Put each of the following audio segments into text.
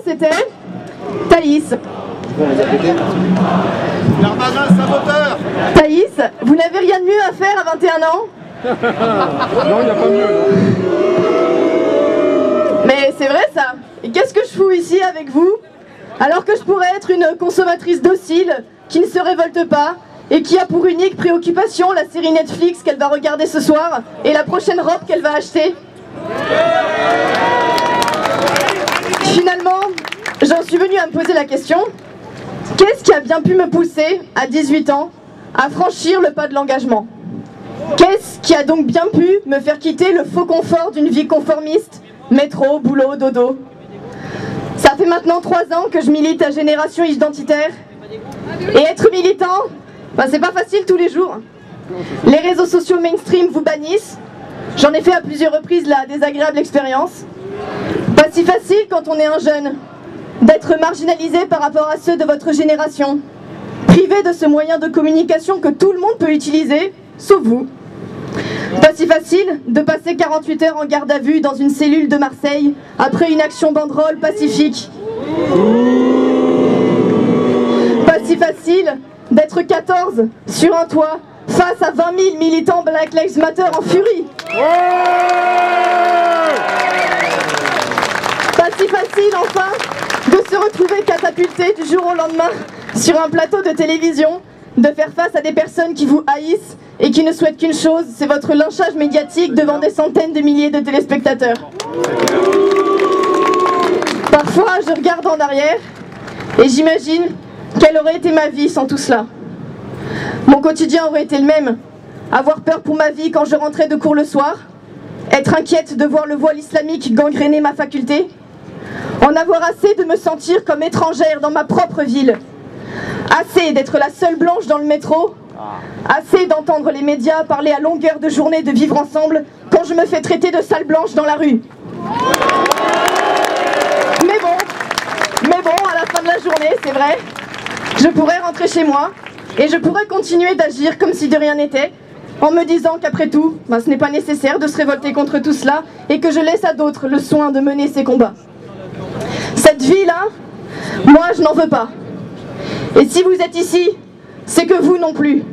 c'était Thaïs. Darmanin saboteur. Thaïs, vous n'avez rien de mieux à faire à 21 ans? Non, il n'y a pas mieux. Non. Mais c'est vrai ça. Et qu'est-ce que je fous ici avec vous? Alors que je pourrais être une consommatrice docile, qui ne se révolte pas, et qui a pour unique préoccupation la série Netflix qu'elle va regarder ce soir, et la prochaine robe qu'elle va acheter. Finalement, j'en suis venue à me poser la question, qu'est-ce qui a bien pu me pousser, à 18 ans, à franchir le pas de l'engagement? Qu'est-ce qui a donc bien pu me faire quitter le faux confort d'une vie conformiste, métro, boulot, dodo? Ça fait maintenant 3 ans que je milite à Génération Identitaire. Et être militant, c'est pas facile tous les jours. Les réseaux sociaux mainstream vous bannissent. J'en ai fait à plusieurs reprises la désagréable expérience. Pas si facile quand on est un jeune, d'être marginalisé par rapport à ceux de votre génération. Privé de ce moyen de communication que tout le monde peut utiliser, sauf vous. Pas si facile de passer 48 heures en garde à vue dans une cellule de Marseille après une action banderole pacifique. Pas si facile d'être 14 sur un toit face à 20 000 militants Black Lives Matter en furie. Pas si facile enfin de se retrouver catapulté du jour au lendemain sur un plateau de télévision, de faire face à des personnes qui vous haïssent et qui ne souhaitent qu'une chose, c'est votre lynchage médiatique devant des centaines de milliers de téléspectateurs. Parfois, je regarde en arrière et j'imagine quelle aurait été ma vie sans tout cela. Mon quotidien aurait été le même. Avoir peur pour ma vie quand je rentrais de cours le soir, être inquiète de voir le voile islamique gangréner ma faculté, en avoir assez de me sentir comme étrangère dans ma propre ville, assez d'être la seule blanche dans le métro, assez d'entendre les médias parler à longueur de journée de vivre ensemble quand je me fais traiter de sale blanche dans la rue. Mais bon, à la fin de la journée, c'est vrai, je pourrais rentrer chez moi et je pourrais continuer d'agir comme si de rien n'était, en me disant qu'après tout, ce n'est pas nécessaire de se révolter contre tout cela et que je laisse à d'autres le soin de mener ces combats. Cette vie-là, moi je n'en veux pas. Et si vous êtes ici, c'est que vous non plus.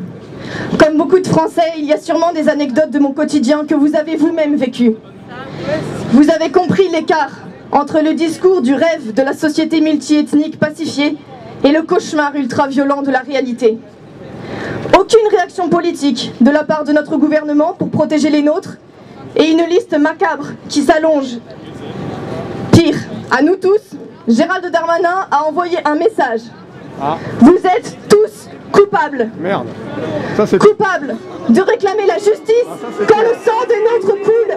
Comme beaucoup de Français, il y a sûrement des anecdotes de mon quotidien que vous avez vous-même vécues. Vous avez compris l'écart entre le discours du rêve de la société multiethnique pacifiée et le cauchemar ultra-violent de la réalité. Aucune réaction politique de la part de notre gouvernement pour protéger les nôtres et une liste macabre qui s'allonge. Pire, à nous tous, Gérald Darmanin a envoyé un message. Vous êtes tous coupables. Merde. Ça, c'est... Coupables de réclamer la justice quand le sang des nôtres coule.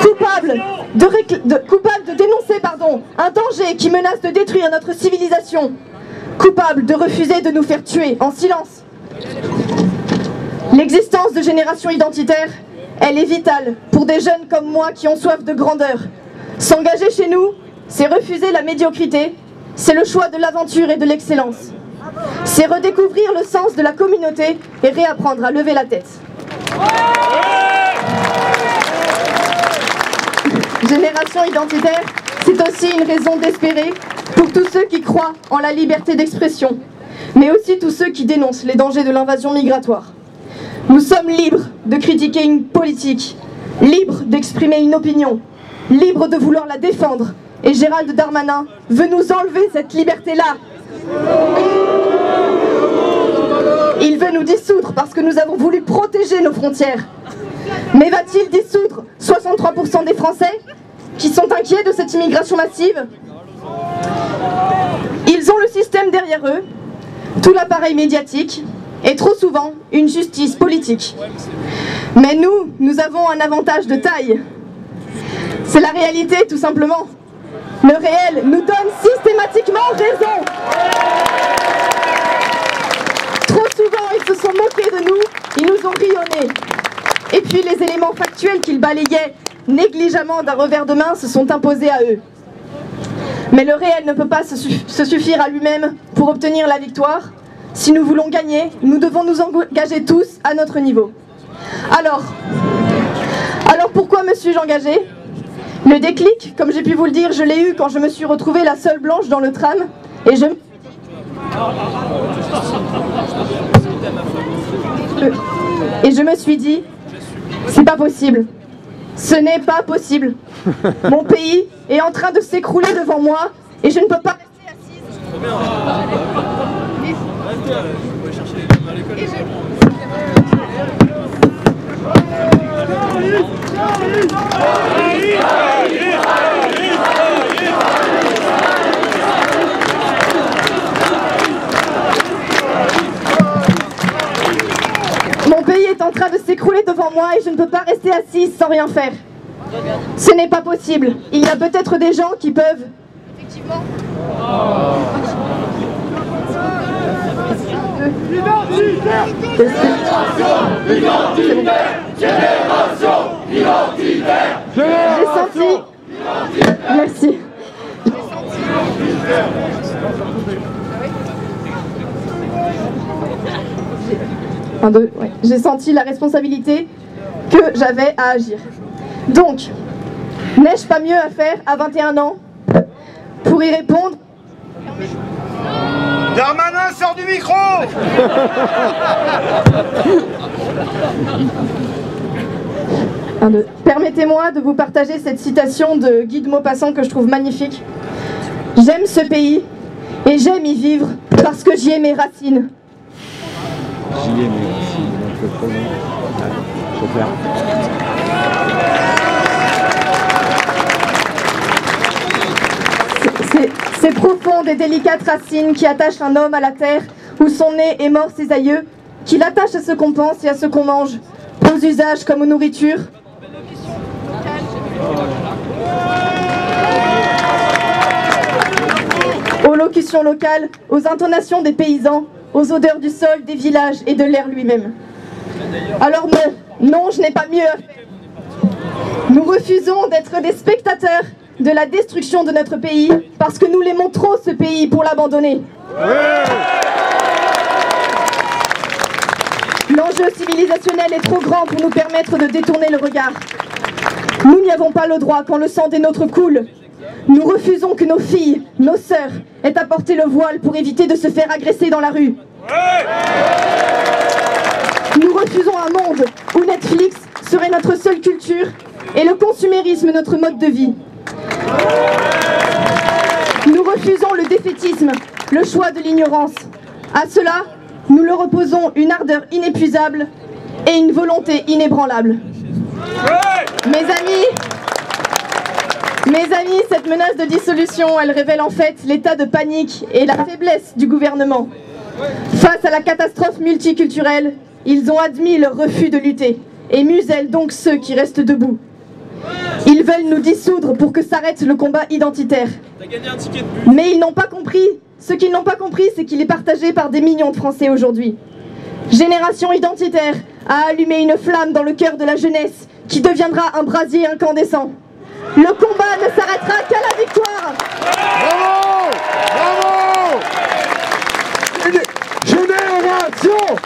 Coupables de dénoncer un danger qui menace de détruire notre civilisation. Coupables de refuser de nous faire tuer en silence. L'existence de Génération Identitaire, elle est vitale pour des jeunes comme moi qui ont soif de grandeur. S'engager chez nous, c'est refuser la médiocrité, c'est le choix de l'aventure et de l'excellence. C'est redécouvrir le sens de la communauté et réapprendre à lever la tête. Génération Identitaire, c'est aussi une raison d'espérer pour tous ceux qui croient en la liberté d'expression, mais aussi tous ceux qui dénoncent les dangers de l'invasion migratoire. Nous sommes libres de critiquer une politique, libres d'exprimer une opinion, libres de vouloir la défendre, et Gérald Darmanin veut nous enlever cette liberté-là. Il veut nous dissoudre parce que nous avons voulu protéger nos frontières. Mais va-t-il dissoudre 63% des Français qui sont inquiets de cette immigration massive? Ils ont le système derrière eux, tout l'appareil médiatique et trop souvent une justice politique. Mais nous avons un avantage de taille. C'est la réalité tout simplement. Le réel nous donne systématiquement raison. Trop souvent, ils se sont moqués de nous, ils nous ont rayonnés. Et puis les éléments factuels qu'ils balayaient négligemment d'un revers de main se sont imposés à eux. Mais le réel ne peut pas se suffire à lui-même pour obtenir la victoire. Si nous voulons gagner, nous devons nous engager tous à notre niveau. Alors pourquoi me suis-je engagée? Le déclic, comme j'ai pu vous le dire, je l'ai eu quand je me suis retrouvée la seule blanche dans le tram et je me suis dit, c'est pas possible. Ce n'est pas possible. Mon pays est en train de s'écrouler devant moi et je ne peux pas rester assise. Mon pays est en train de s'écrouler devant moi et je ne peux pas rester assise sans rien faire. Ce n'est pas possible. Il y a peut-être des gens qui peuvent... Effectivement. J'ai senti... Merci. J'ai senti la responsabilité que j'avais à agir. Donc, n'ai-je pas mieux à faire à 21 ans pour y répondre? Darmanin, sors du micro. Permettez-moi de vous partager cette citation de Guy de Maupassant que je trouve magnifique. J'aime ce pays et j'aime y vivre parce que j'y ai mes racines. J'y ai mes racines, donc le problème. Faut faire. Ces profondes et délicates racines qui attachent un homme à la terre où sont nés et morts ses aïeux, qui l'attachent à ce qu'on pense et à ce qu'on mange, aux usages comme aux nourritures. Aux locutions locales, aux intonations des paysans, aux odeurs du sol, des villages et de l'air lui-même. Alors non, je n'ai pas mieux à faire. Nous refusons d'être des spectateurs de la destruction de notre pays parce que nous l'aimons trop ce pays pour l'abandonner. L'enjeu civilisationnel est trop grand pour nous permettre de détourner le regard. Nous n'y avons pas le droit quand le sang des nôtres coule. Nous refusons que nos filles, nos sœurs, aient à porter le voile pour éviter de se faire agresser dans la rue. Nous refusons un monde où Netflix serait notre seule culture et le consumérisme notre mode de vie. Nous refusons le défaitisme, le choix de l'ignorance. À cela, nous leur opposons une ardeur inépuisable et une volonté inébranlable. Mes amis, cette menace de dissolution, elle révèle en fait l'état de panique et la faiblesse du gouvernement. Face à la catastrophe multiculturelle, ils ont admis leur refus de lutter et musellent donc ceux qui restent debout. Ils veulent nous dissoudre pour que s'arrête le combat identitaire. Mais ils n'ont pas compris. Ce qu'ils n'ont pas compris, c'est qu'il est partagé par des millions de Français aujourd'hui. Génération Identitaire a allumé une flamme dans le cœur de la jeunesse qui deviendra un brasier incandescent. Le combat ne s'arrêtera qu'à la victoire. Bravo! Bravo! Génération